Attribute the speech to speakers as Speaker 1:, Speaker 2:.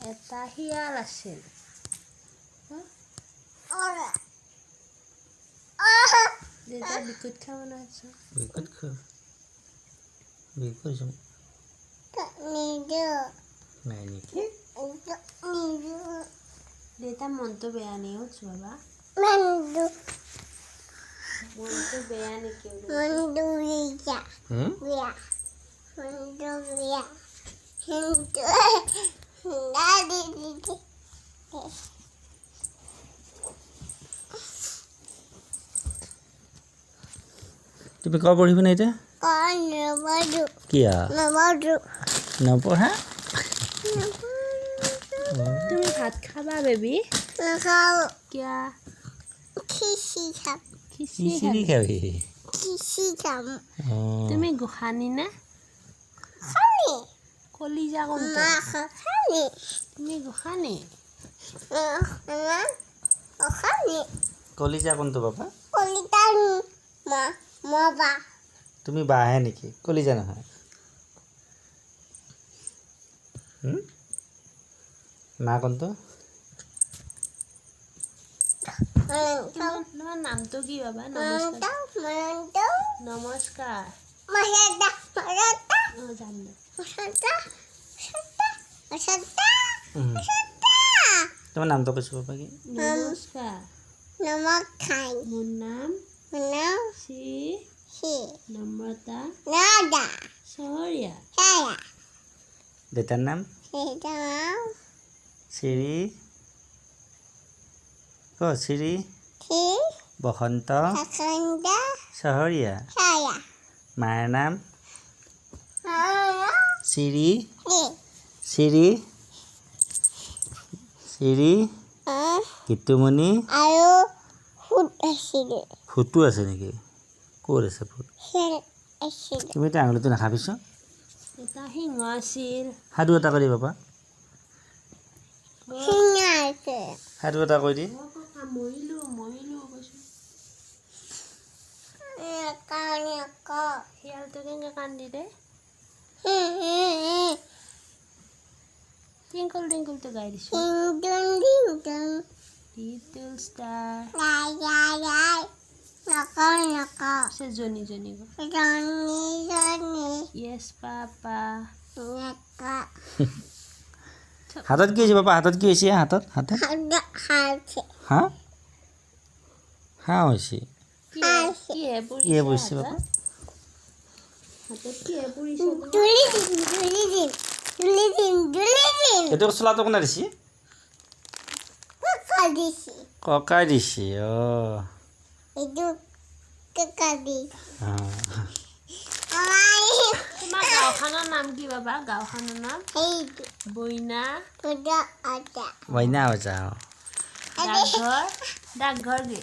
Speaker 1: এটা শিয়াল আছিল দেউতা বিকুট খাব নাছো
Speaker 2: বিকুট খা বিকুট নাই নেকি
Speaker 1: দেউতা মনটো বেয়া নেই হচ্ছে বাবা মনটো বেয়া নেকি
Speaker 2: তুমি কব পঢ়িব না এতিয়া কিয়া নপঢ়া
Speaker 1: তুমি ভাত খাবা বেবি কিয়া
Speaker 2: খিচিৰি খাবি
Speaker 1: তুমি গোসানী নে কলিজা কোনটো তুমি গোসানী
Speaker 2: কলিজা কোনটো বাবা তুমি বাহে নেকি কলিজা নহয় মা কোনটো
Speaker 1: তোমাৰ নামটো কি বাবা নমস্কাৰ জানো
Speaker 2: তোমাৰ নামটো কৈছো বাবা কি
Speaker 1: নমস্কাৰ মোৰ নাম শ্ৰী নম্ৰতা চহৰীয়া
Speaker 2: দেউতাৰ নাম শ্ৰী শ্ৰী বসন্ত চহৰীয়া মাৰ নাম শ্ৰী শ্ৰী শ্ৰী গীতুমণি ফুটো আছে নেকি ক'ত আছে ফুট তুমি এতিয়া আঙুলিটো নাখাবিছ
Speaker 1: এটা সিংহ আছিল
Speaker 2: সাধু এটা কৰি বাবা সাধু এটা কৈ দি
Speaker 1: মৰিলো কৈছো শিয়ালটো কেনেকৈ কান্দি দে টিংকল টিংকলটো গাই দিছো লিটল ষ্টাৰ জনি জনি য়েছ পাপা
Speaker 2: হাতত কি হৈছে বাবা হাতত কি হৈছে হাতত হাতত হা হা হৈছে কিহে পৰিছে বাবা এইটো চোলাটো কোনে দিছে ককাই দিছে
Speaker 1: তোমাৰ গাঁওখনৰ নাম কি বাবা গাঁওখনৰ নাম বইনা
Speaker 2: বইনা ওজা
Speaker 1: ডাকঘৰ কি